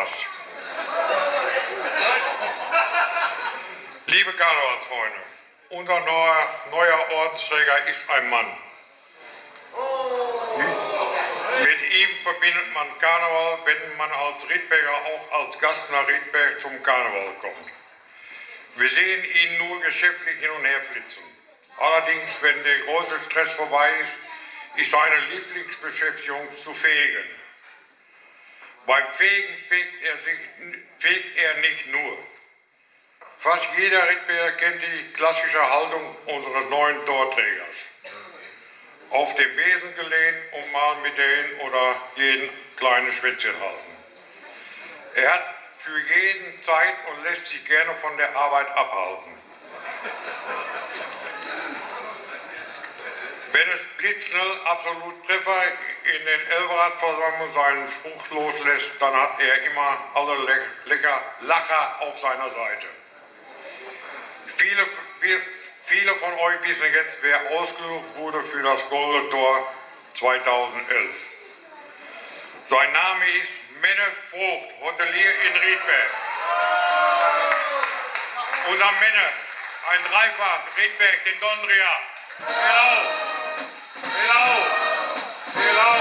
was. Liebe Karnevalsfreunde, unser neuer Ordensträger ist ein Mann. Mit ihm verbindet man Karneval, wenn man als Riedberger auch als Gast nach Riedberg zum Karneval kommt. Wir sehen ihn nur geschäftlich hin und her flitzen. Allerdings, wenn der große Stress vorbei ist, ist seine Lieblingsbeschäftigung zu fegen. Beim Fegen fegt er nicht nur. Fast jeder Riedberger kennt die klassische Haltung unseres neuen Torträgers. Auf dem Besen gelehnt und mal mit den oder jeden kleinen Schwätzchen halten. Er hat für jeden Zeit und lässt sich gerne von der Arbeit abhalten. Wenn es blitzschnell absolut Treffer in den Elferradversammlungen seinen Spruch loslässt, dann hat er immer alle Lacher auf seiner Seite. Viele von euch wissen jetzt, wer ausgesucht wurde für das Goldene Tor 2011. Sein Name ist Menne Vogt, Hotelier in Riedberg. Unser Menne, ein Dreifach, Riedberg, den Gondria. Hello! Hello! Hello!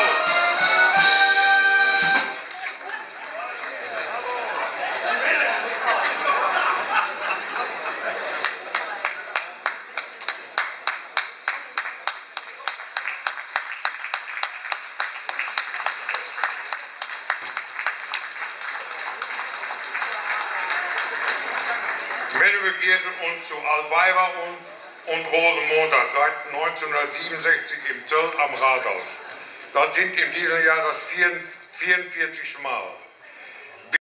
Menne begehrte uns zu Altweiber und Rosenmontag seit 1967 im Zöll am Rathaus. Das sind in diesem Jahr das 44. Mal.